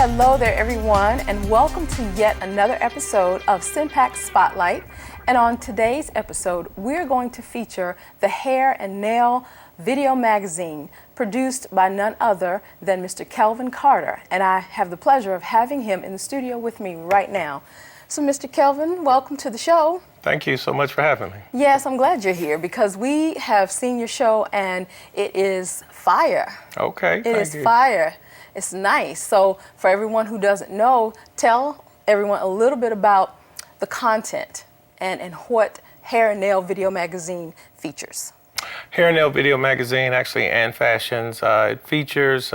Hello there, everyone, and welcome to yet another episode of CMPAC Spotlight. And on today's episode, we're going to feature the Hair and Nail video magazine produced by none other than Mr. Kelvin Carter. And I have the pleasure of having him in the studio with me right now. So, Mr. Kelvin, welcome to the show. Thank you so much for having me. Yes, I'm glad you're here because we have seen your show and it is fire. Okay, It is fire. It's nice. So for everyone who doesn't know, tell everyone a little bit about the content and what Hair and Nail Video Magazine features. Hair and Nail Video Magazine, actually, and fashions. It features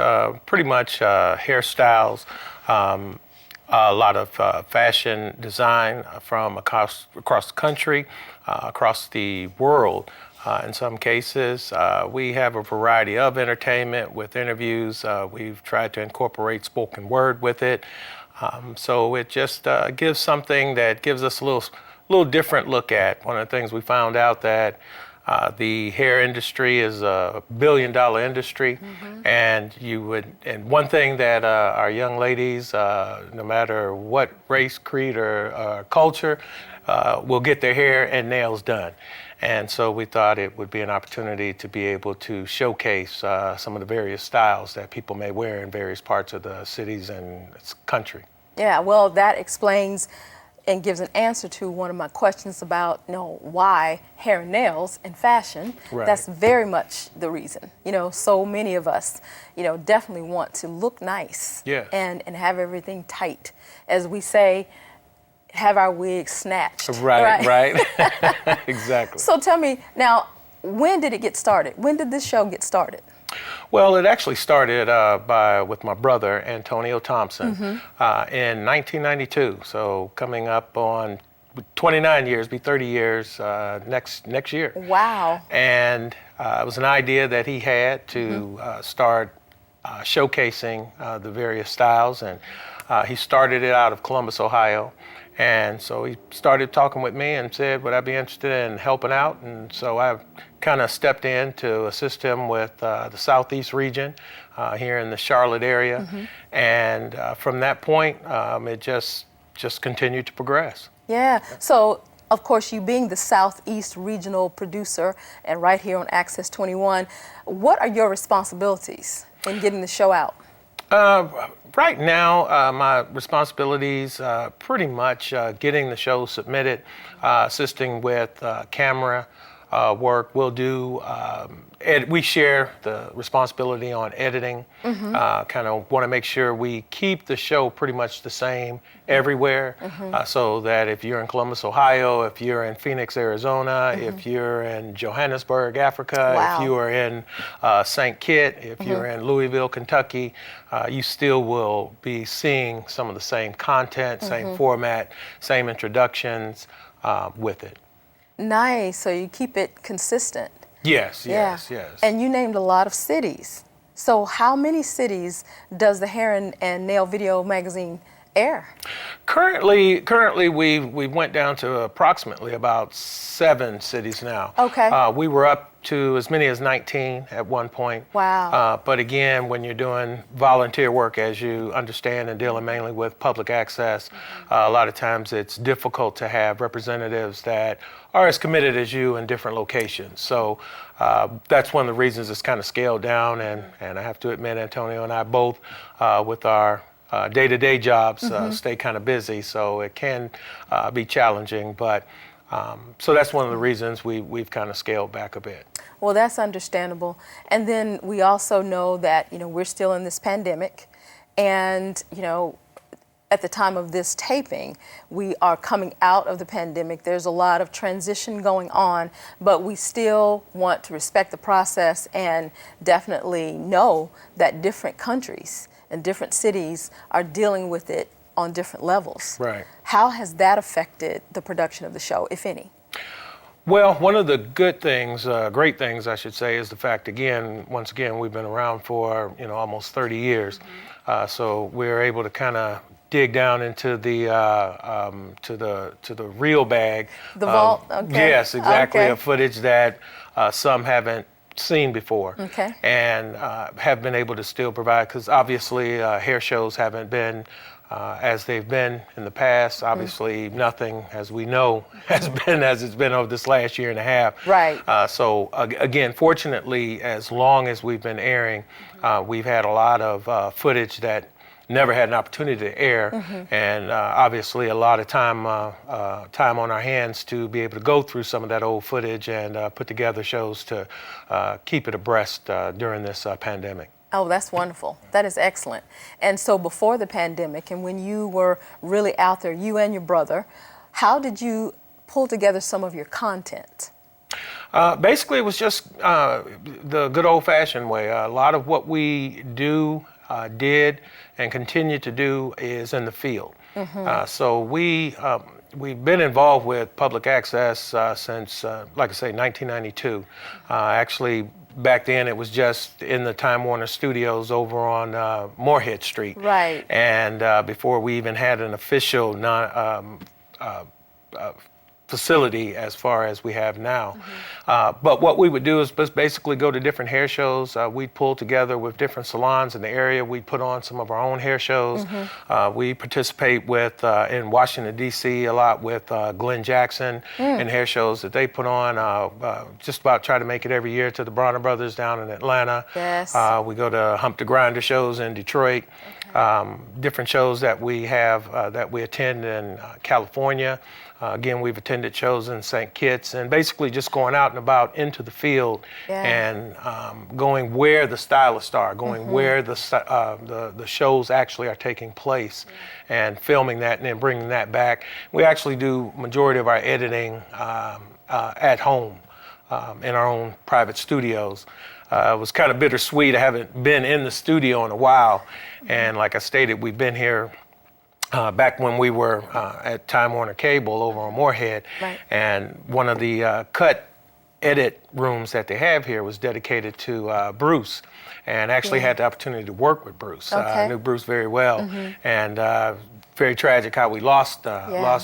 pretty much hairstyles, a lot of fashion design from across the country, across the world. In some cases, we have a variety of entertainment with interviews. We've tried to incorporate spoken word with it. So it just gives something that gives us a little different look at. One of the things we found out that the hair industry is a billion-dollar industry, and one thing that our young ladies, no matter what race, creed, or culture, will get their hair and nails done. And so we thought it would be an opportunity to be able to showcase some of the various styles that people may wear in various parts of the cities and country. Yeah, well, that explains and gives an answer to one of my questions about, why hair and nails and fashion. Right. That's very much the reason. So many of us, definitely want to look nice. Yes. and have everything tight. As we say, have our wigs snatched. Right. Exactly. So tell me, now, when did it get started? When did this show get started? Well, it actually started with my brother, Antonio Thompson, in 1992. So coming up on 29 years, be 30 years next year. Wow. And it was an idea that he had to start showcasing the various styles. And he started it out of Columbus, Ohio. And so he started talking with me and said, would I be interested in helping out? And so I kind of stepped in to assist him with the Southeast region here in the Charlotte area. And from that point, it just continued to progress. Yeah. So, of course, you being the Southeast regional producer and right here on Access 21, what are your responsibilities in getting the show out? Right now, my responsibilities pretty much getting the show submitted, assisting with camera work. We'll do, we share the responsibility on editing, kind of want to make sure we keep the show pretty much the same everywhere, so that if you're in Columbus, Ohio, if you're in Phoenix, Arizona, if you're in Johannesburg, Africa, if you are in St. Kitts, if you're in Louisville, Kentucky, you still will be seeing some of the same content, same format, same introductions with it. Nice. So you keep it consistent. Yes. And you named a lot of cities. So how many cities does the Hair and Nail Video Magazine air? Currently we went down to approximately about 7 cities now. Okay. We were up to as many as 19 at one point. Wow. But again, when you're doing volunteer work, as you understand, and dealing mainly with public access, a lot of times it's difficult to have representatives that are as committed as you in different locations. So that's one of the reasons it's kind of scaled down. And I have to admit, Antonio and I both, with our day-to-day jobs, stay kind of busy, so it can be challenging. But so that's one of the reasons we've kind of scaled back a bit. Well, that's understandable. And then we also know that, we're still in this pandemic. And, at the time of this taping, we are coming out of the pandemic. There's a lot of transition going on, but we still want to respect the process and definitely know that different countries and different cities are dealing with it on different levels. Right. How has that affected the production of the show, if any? Well, one of the good things, great things, I should say, is the fact, once again, we've been around for, almost 30 years. So we're able to kind of dig down into the to the real bag. The vault. Okay. Yes, exactly. Okay. Of footage that some haven't seen before. Okay. And have been able to still provide, because obviously hair shows haven't been as they've been in the past. Obviously, nothing, as we know, has been as it's been over this last year and a half. Right. So again, fortunately, as long as we've been airing, we've had a lot of footage that never had an opportunity to air, and obviously a lot of time on our hands to be able to go through some of that old footage and put together shows to keep it abreast during this pandemic. Oh, that's wonderful. That is excellent. And so before the pandemic and when you were really out there, you and your brother, how did you pull together some of your content? Basically, it was just the good old-fashioned way. A lot of what we did and continue to do is in the field. So we've been involved with public access since, like I say, 1992. Actually, back then it was just in the Time Warner studios over on Moorhead Street. Right. And before we even had an official facility as far as we have now. But what we would do is basically go to different hair shows. We'd pull together with different salons in the area. We'd put on some of our own hair shows. We participate with in Washington, D.C. a lot with Glenn Jackson and hair shows that they put on. Just about try to make it every year to the Bronner Brothers down in Atlanta. Yes. We go to Hump the Grinder shows in Detroit. Different shows that we have that we attend in California. Again, we've attended shows in St. Kitts, and basically just going out and about into the field and going where the stylists are, going where the shows actually are taking place, and filming that and then bringing that back. We actually do majority of our editing at home in our own private studios. It was kind of bittersweet. I haven't been in the studio in a while, and like I stated, we've been here back when we were at Time Warner Cable over on Moorhead, and one of the cut edit rooms that they have here was dedicated to Bruce, and actually had the opportunity to work with Bruce. I knew Bruce very well, and very tragic how we lost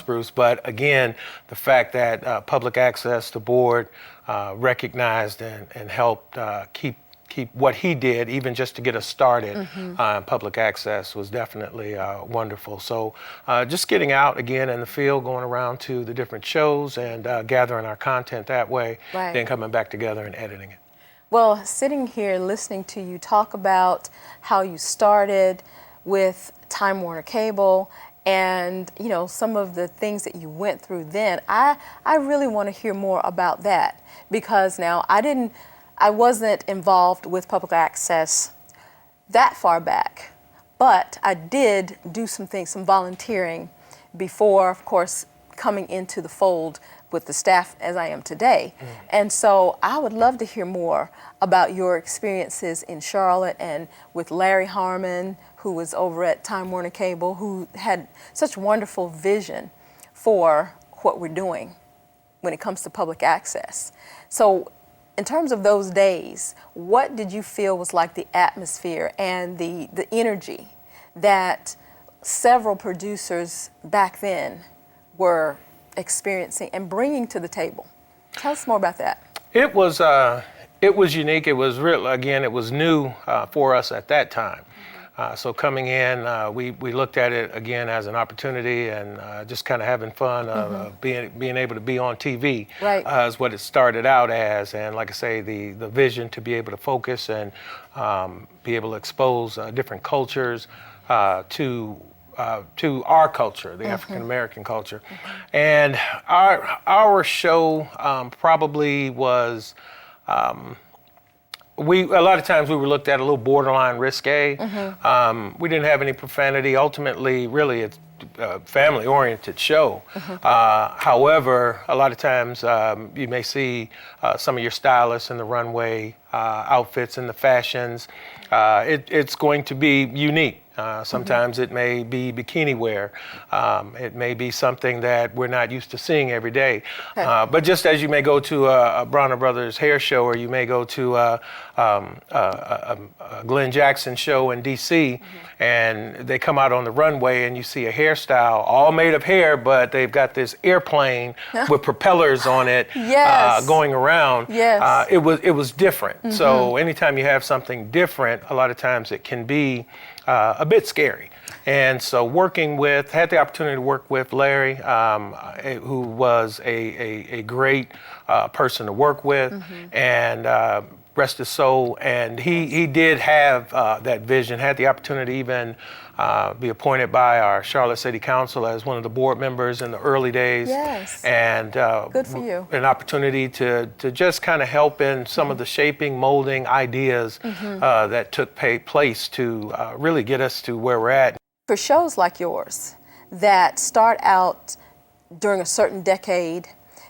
Bruce. But again, the fact that public access, the board recognized and helped keep what he did, even just to get us started in public access, was definitely wonderful. So just getting out again in the field, going around to the different shows and gathering our content that way, then coming back together and editing it. Well, sitting here listening to you talk about how you started with Time Warner Cable and some of the things that you went through then, I really want to hear more about that, because now I wasn't involved with public access that far back, but I did do some volunteering before, of course, coming into the fold with the staff as I am today. And so I would love to hear more about your experiences in Charlotte and with Larry Harmon, who was over at Time Warner Cable, who had such wonderful vision for what we're doing when it comes to public access. So in terms of those days, what did you feel was like the atmosphere and the energy that several producers back then were experiencing and bringing to the table? Tell us more about that. It was unique. It was real. Again, it was new for us at that time. So coming in, we looked at it again as an opportunity and just kind of having fun, being able to be on TV is what it started out as. And like I say, the vision to be able to focus and be able to expose different cultures to our culture, the African American culture. And our show probably was. A lot of times we were looked at a little borderline risque. We didn't have any profanity. Ultimately, really, it's a family-oriented show. However, a lot of times you may see some of your stylists in the runway outfits and the fashions. It's going to be unique. Sometimes it may be bikini wear. It may be something that we're not used to seeing every day. But just as you may go to a Bronner Brothers hair show, or you may go to a Glenn Jackson show in D.C., and they come out on the runway and you see a hairstyle all made of hair, but they've got this airplane with propellers on it going around. It was different. different. So anytime you have something different, a lot of times it can be a bit scary. And so had the opportunity to work with Larry, who was a great person to work with, and rest his soul. And he did have that vision, had the opportunity to even be appointed by our Charlotte City Council as one of the board members in the early days. Yes. And good for you. An opportunity to just kind of help in some of the shaping, molding ideas that took place to really get us to where we're at. For shows like yours that start out during a certain decade,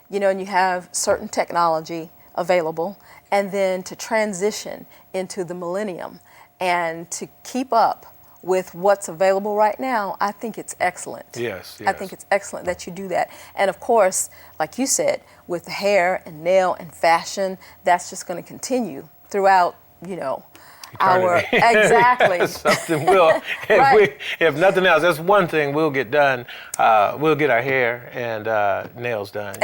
and you have certain technology available, and then to transition into the millennium and to keep up with what's available right now, I think it's excellent. Yes. I think it's excellent that you do that. And of course, like you said, with hair and nail and fashion, that's just going to continue throughout, Eternity. Exactly. Something will, if nothing else, that's one thing we'll get done. We'll get our hair and nails done.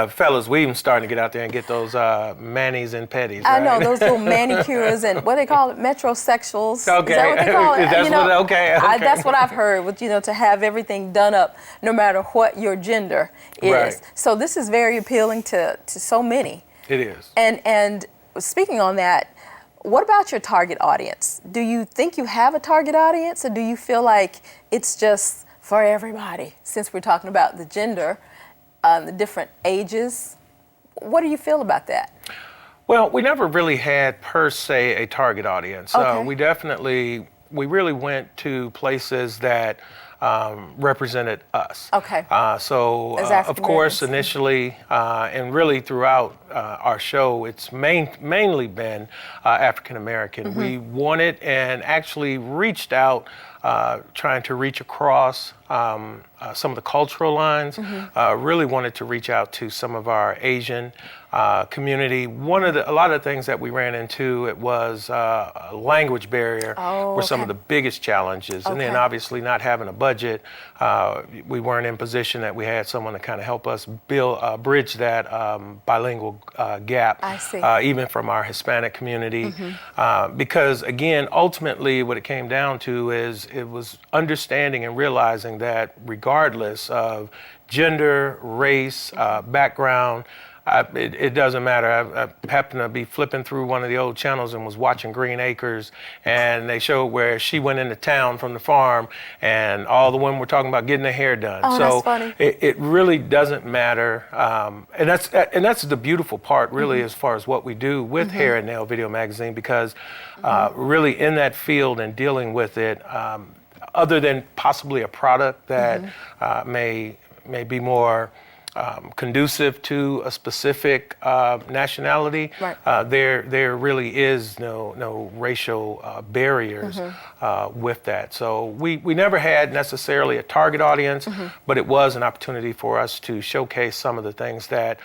Fellas, we even starting to get out there and get those manis and pedis. I right? know, those little manicures and what they call it, metrosexuals. Okay. Is that what they call it? Okay. That's what I've heard, with, to have everything done up no matter what your gender is. Right. So this is very appealing to so many. It is. And speaking on that, what about your target audience? Do you think you have a target audience, or do you feel like it's just for everybody, since we're talking about the gender, the different ages? What do you feel about that? Well, we never really had, per se, a target audience. Okay. We really went to places that represented us. Okay. So, As of course, African-Americans. initially, and really throughout our show, it's mainly been African American. We wanted and actually reached out, trying to reach across some of the cultural lines. Really wanted to reach out to some of our Asian community. A lot of the things that we ran into, it was a language barrier were some of the biggest challenges. And then obviously not having a budget, we weren't in position that we had someone to kind of help us bridge that bilingual gap, I see. even from our Hispanic community. Because again, ultimately what it came down to is it was understanding and realizing that regardless of gender, race, background, it doesn't matter. I happened to be flipping through one of the old channels and was watching Green Acres, and they showed where she went into town from the farm, and all the women were talking about getting their hair done. Oh, so that's funny. It really doesn't matter, and that's the beautiful part, really, as far as what we do with Hair and Nail Video Magazine, because really in that field and dealing with it, other than possibly a product that may be more conducive to a specific nationality, there really is no racial barriers with that. So we never had necessarily a target audience, but it was an opportunity for us to showcase some of the things that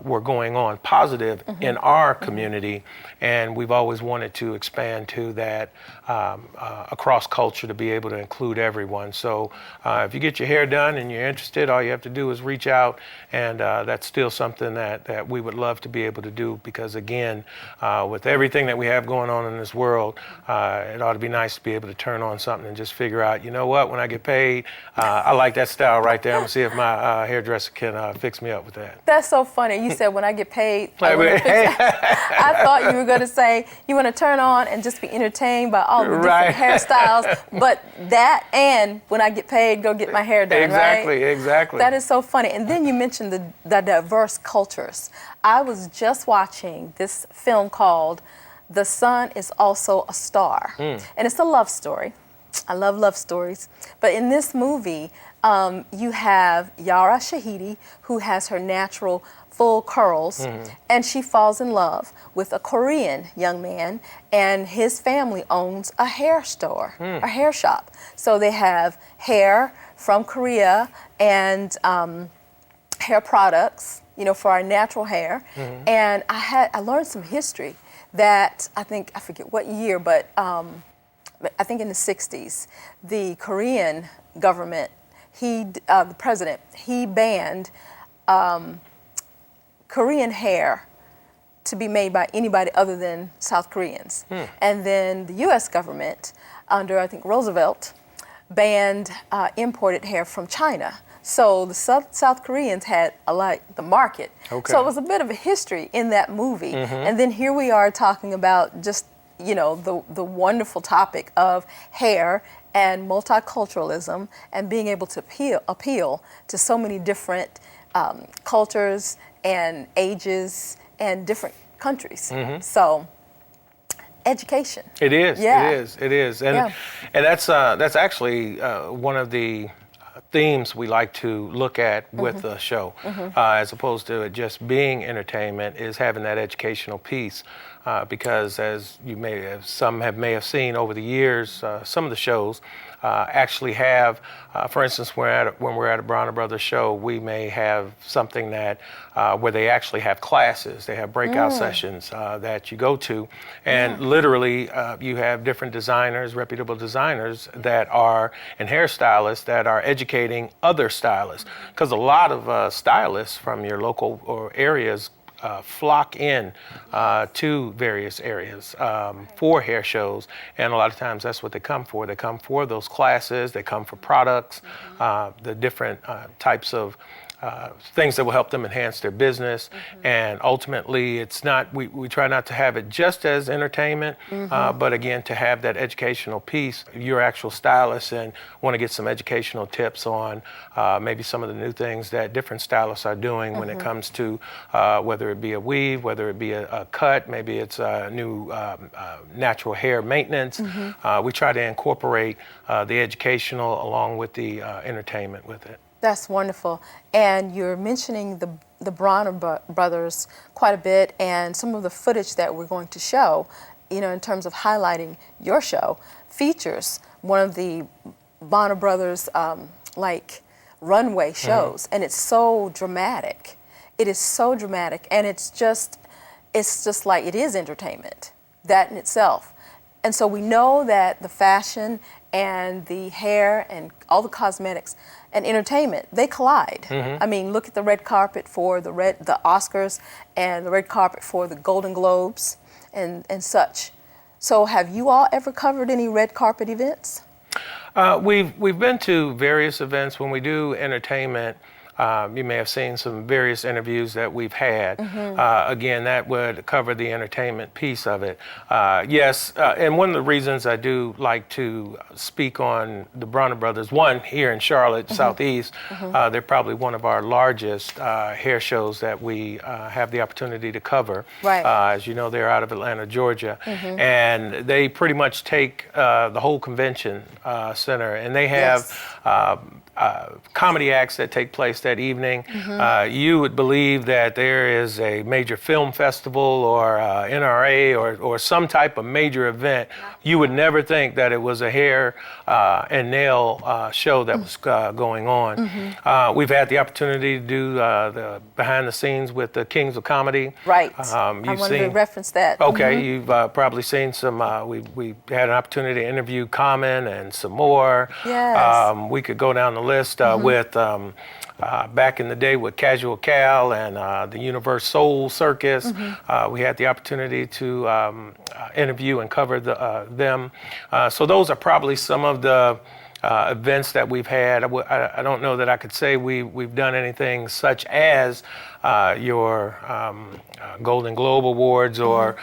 were going on positive in our community, and we've always wanted to expand to that across culture to be able to include everyone. So if you get your hair done and you're interested, all you have to do is reach out, and that's still something that we would love to be able to do, because again, with everything that we have going on in this world, it ought to be nice to be able to turn on something and just figure out, you know what, when I get paid, I like that style right there. I'm gonna see if my hairdresser can fix me up with that. That's so funny. You said when I get paid, I thought you were going to say you want to turn on and just be entertained by all the different hairstyles, but that and when I get paid, go get my hair done, Exactly. That is so funny. And then you mentioned the diverse cultures. I was just watching this film called The Sun Is Also a Star, and it's a love story. I love love stories. But in this movie, you have Yara Shahidi, who has her natural full curls, and she falls in love with a Korean young man, and his family owns a hair store, a hair shop. So they have hair from Korea and hair products, for our natural hair. And I learned some history that I forget what year, but I think in the 60s, the Korean government, the president, he banned Korean hair to be made by anybody other than South Koreans. And then the U.S. government, under I think Roosevelt, banned imported hair from China. So the South Koreans had the market. Okay. So it was a bit of a history in that movie. And then here we are talking about just, you know, the wonderful topic of hair and multiculturalism and being able to appeal to so many different cultures and ages and different countries. So education. It is. Yeah. It is. And that's actually one of the themes we like to look at with the show, as opposed to it just being entertainment, is having that educational piece. Because as you may have seen over the years, some of the shows actually have, for instance, when we're at a Bronner Brothers show, we may have something that where they actually have classes, they have breakout sessions that you go to, and literally you have different designers, reputable designers and hairstylists that are educating other stylists, because a lot of stylists from your local or areas flock in to various areas for hair shows, and a lot of times that's what they come for. They come for those classes, they come for products, the different types of things that will help them enhance their business. And ultimately, it's not, we try not to have it just as entertainment, but again, to have that educational piece. You're actual stylists and want to get some educational tips on maybe some of the new things that different stylists are doing when it comes to whether it be a weave, whether it be a cut, maybe it's a new natural hair maintenance. We try to incorporate the educational along with the entertainment with it. That's wonderful. And you're mentioning the Bronner brothers quite a bit, and some of the footage that we're going to show, you know, in terms of highlighting your show, features one of the Bronner brothers like runway shows, and it's so dramatic. It is so dramatic, and it's just like, it is entertainment, that in itself. And so we know that the fashion and the hair and all the cosmetics and entertainment, they collide. I mean, look at the red carpet for the Oscars and the red carpet for the Golden Globes and such. So have you all ever covered any red carpet events? We've been to various events. When we do entertainment, you may have seen some various interviews that we've had. Again, that would cover the entertainment piece of it. Yes, and one of the reasons I do like to speak on the Bronner brothers, one, here in Charlotte, Southeast, they're probably one of our largest hair shows that we have the opportunity to cover. Right. As you know, they're out of Atlanta, Georgia, and they pretty much take the whole convention center, and they have comedy acts that take place that evening. You would believe that there is a major film festival or NRA or some type of major event. You would never think that it was a hair and nail show that was going on. We've had the opportunity to do the behind the scenes with the Kings of Comedy. Right. I wanted to reference that. Okay, you've probably seen some, we had an opportunity to interview Common and some more. Yes. We could go down the list with back in the day with Casual Cal and the Universe Soul Circus. We had the opportunity to interview and cover them. So those are probably some of the events that we've had. I don't know that I could say we've done anything such as your Golden Globe Awards or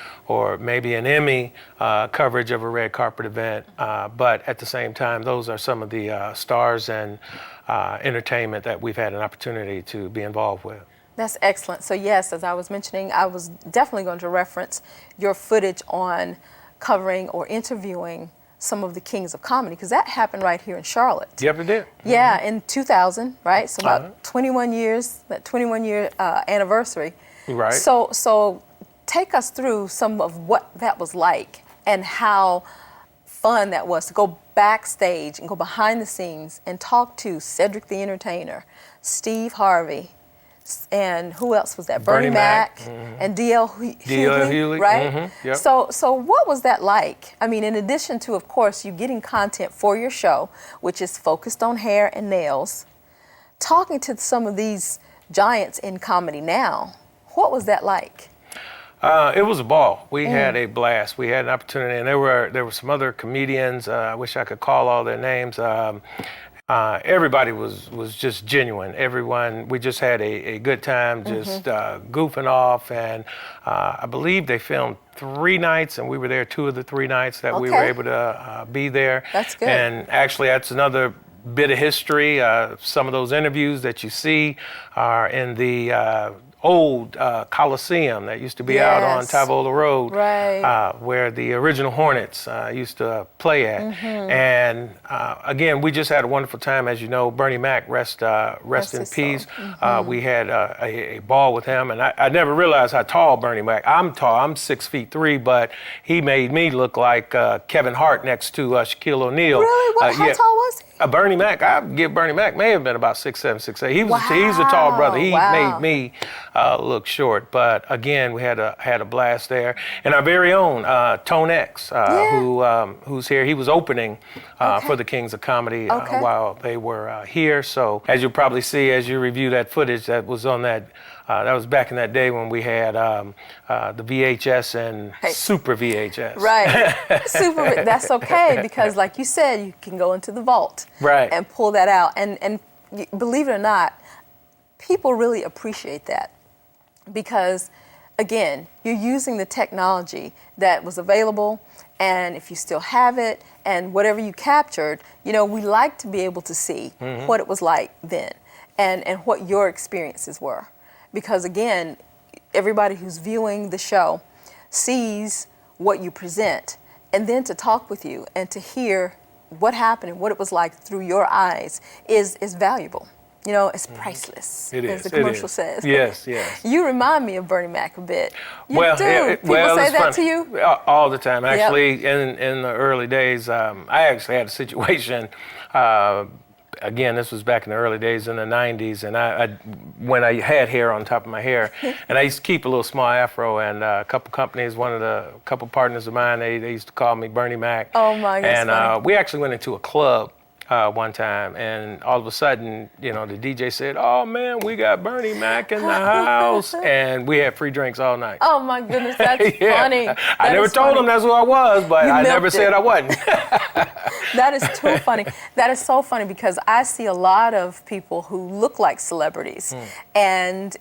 maybe an Emmy coverage of a red carpet event. But at the same time, those are some of the stars and entertainment that we've had an opportunity to be involved with. That's excellent. So yes, as I was mentioning, I was definitely going to reference your footage on covering or interviewing some of the Kings of Comedy, because that happened right here in Charlotte. Yep, it did. Yeah, in 2000, right? So about 21 years, that 21-year anniversary. Right. So take us through some of what that was like and how fun that was to go backstage and go behind the scenes and talk to Cedric the Entertainer, Steve Harvey, and who else was that? Bernie Mac and D.L. Hughley, right? Yep. So what was that like? I mean, in addition to, of course, you getting content for your show, which is focused on hair and nails, talking to some of these giants in comedy now, what was that like? It was a ball. We had a blast. We had an opportunity, and there were some other comedians. I wish I could call all their names. Everybody was just genuine. Everyone, we just had a good time, just goofing off. And I believe they filmed 3 nights, and we were there 2 of the 3 nights that we were able to be there. That's good. And actually, that's another bit of history. Some of those interviews that you see are in the old Coliseum that used to be out on Tavola Road, where the original Hornets used to play at. And again, we just had a wonderful time. As you know, Bernie Mac, rest in peace. We had a ball with him, and I never realized how tall Bernie Mac. I'm tall. I'm 6'3", but he made me look like Kevin Hart next to Shaquille O'Neal. Really? How tall was he? Bernie Mac, I'd give Bernie Mac may have been about 6'7", 6'8". He's a tall brother. He made me look short. But again, we had a blast there. And our very own Tone X, who's here. He was opening for the Kings of Comedy while they were here. So as you'll probably see as you review that footage that was on that. That was back in that day when we had the VHS and Super VHS. Right. Super. That's okay because, like you said, you can go into the vault and pull that out. And believe it or not, people really appreciate that because, again, you're using the technology that was available, and if you still have it and whatever you captured, we like to be able to see what it was like then and what your experiences were. Because again, everybody who's viewing the show sees what you present, and then to talk with you and to hear what happened and what it was like through your eyes is valuable. It's priceless, as the commercial says. Yes, yes. You remind me of Bernie Mac a bit. You well, do. People say that to you? All the time. Actually, in the early days, I actually had a situation. Again, this was back in the early days in the 90s, and when I had hair on top of my hair, and I used to keep a little small afro, and a couple companies, a couple partners of mine, they used to call me Bernie Mac. Oh my goodness. And we actually went into a club one time, and all of a sudden, the DJ said, "Oh man, we got Bernie Mac in the house," and we had free drinks all night. Oh my goodness, that's funny. I never told him that's who I was, but I never said I wasn't. That is too funny. That is so funny because I see a lot of people who look like celebrities, and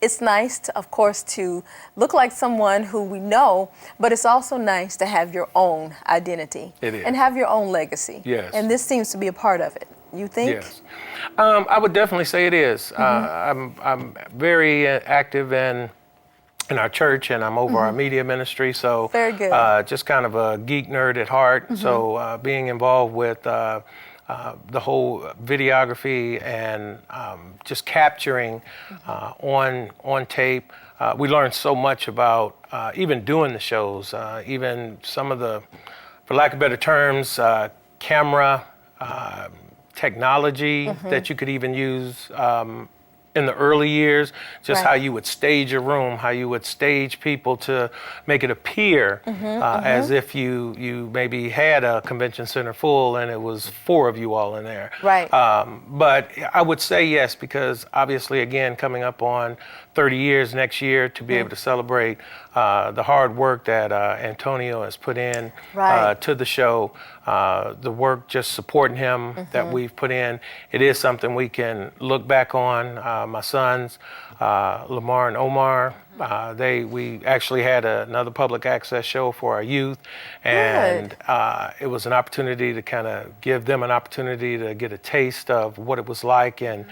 it's nice, of course, to look like someone who we know, but it's also nice to have your own identity and have your own legacy. Yes. And this seems to be a part of it. You think? Yes. I would definitely say it is. I'm very active in our church, and I'm over our media ministry. So very good. Just kind of a geek nerd at heart. So being involved with the whole videography and just capturing on tape. We learned so much about even doing the shows, even some of the, for lack of better terms, camera technology that you could even use in the early years, just how you would stage a room, how you would stage people to make it appear as if you maybe had a convention center full and it was 4 of you all in there. Right. But I would say yes, because obviously, again, coming up on 30 years next year, to be able to celebrate the hard work that Antonio has put in to the show, the work just supporting him that we've put in, it is something we can look back on. My sons, Lamar and Omar, we actually had another public access show for our youth, and it was an opportunity to kind of give them an opportunity to get a taste of what it was like and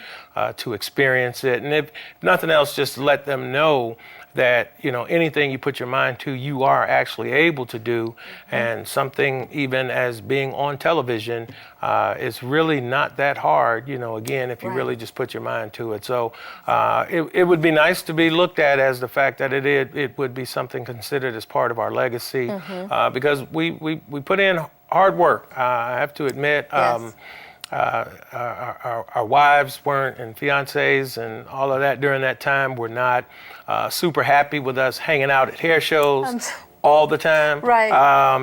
to experience it, and if nothing else, just let them know that anything you put your mind to, you are actually able to do, and something even as being on television is really not that hard. Again, if you really just put your mind to it. So it would be nice to be looked at as the fact that it would be something considered as part of our legacy, because we put in hard work. I have to admit. Our wives weren't, and fiancés and all of that during that time were not super happy with us hanging out at hair shows all the time,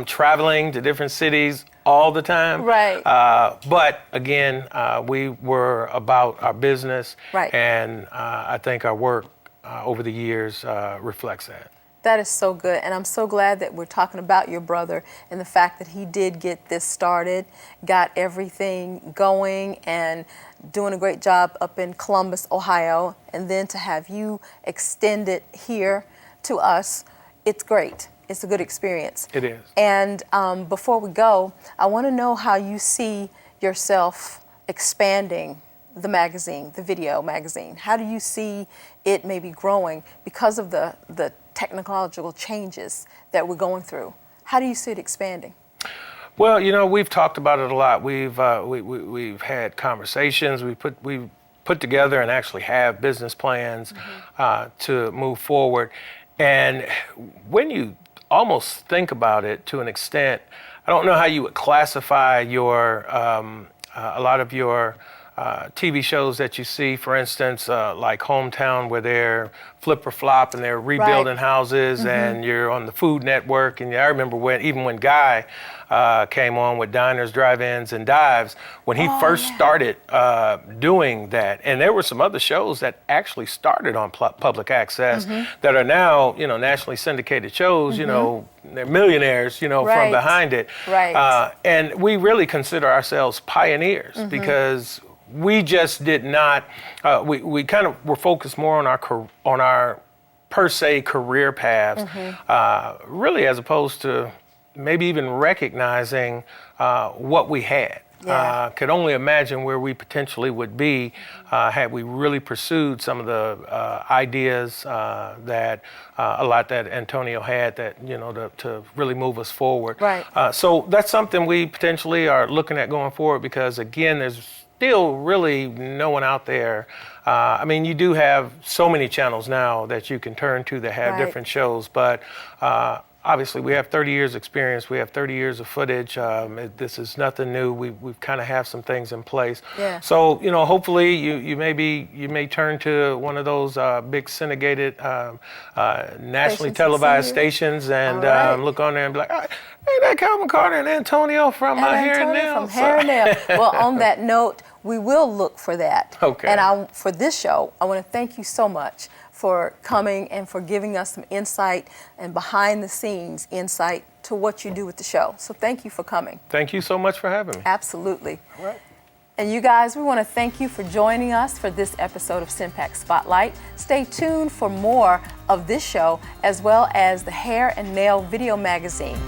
traveling to different cities all the time. But again, we were about our business, and I think our work over the years reflects that. That is so good, and I'm so glad that we're talking about your brother and the fact that he did get this started, got everything going, and doing a great job up in Columbus, Ohio, and then to have you extend it here to us, it's great. It's a good experience. It is. And before we go, I want to know how you see yourself expanding the magazine, the video magazine. How do you see it maybe growing because of the technological changes that we're going through? How do you see it expanding? Well, you know, we've talked about it a lot. We've had conversations. We put together and actually have business plans to move forward. And when you almost think about it to an extent, I don't know how you would classify your a lot of your TV shows that you see, for instance, like Hometown, where they're flip or flop and they're rebuilding houses, and you're on the Food Network. And I remember when Guy came on with Diners, Drive-Ins, and Dives, when he first started doing that. And there were some other shows that actually started on public access that are now, you know, nationally syndicated shows. You know, they're millionaires, you know, from behind it. And we really consider ourselves pioneers because we just did not. We kind of were focused more on our per se career paths, really, as opposed to maybe even recognizing what we had. Could only imagine where we potentially would be had we really pursued some of the ideas that a lot that Antonio had, that, you know, to really move us forward. So that's something we potentially are looking at going forward, because again, there's still really no one out there. I mean, you do have so many channels now that you can turn to that have different shows, but obviously we have 30 years experience, we have 30 years of footage. This is nothing new. We've kind of have some things in place. So, you know, hopefully you may turn to one of those big syndicated, nationally televised stations and look on there and be like, hey, that Kelvin Carter and Antonio from Hair and Nails. Well, on that note, we will look for that. And for this show, I want to thank you so much for coming and for giving us some insight and behind the scenes insight to what you do with the show. So thank you for coming. Thank you so much for having me. Absolutely. And you guys, we want to thank you for joining us for this episode of CMPAC Spotlight. Stay tuned for more of this show, as well as the Hair and Nail video magazine.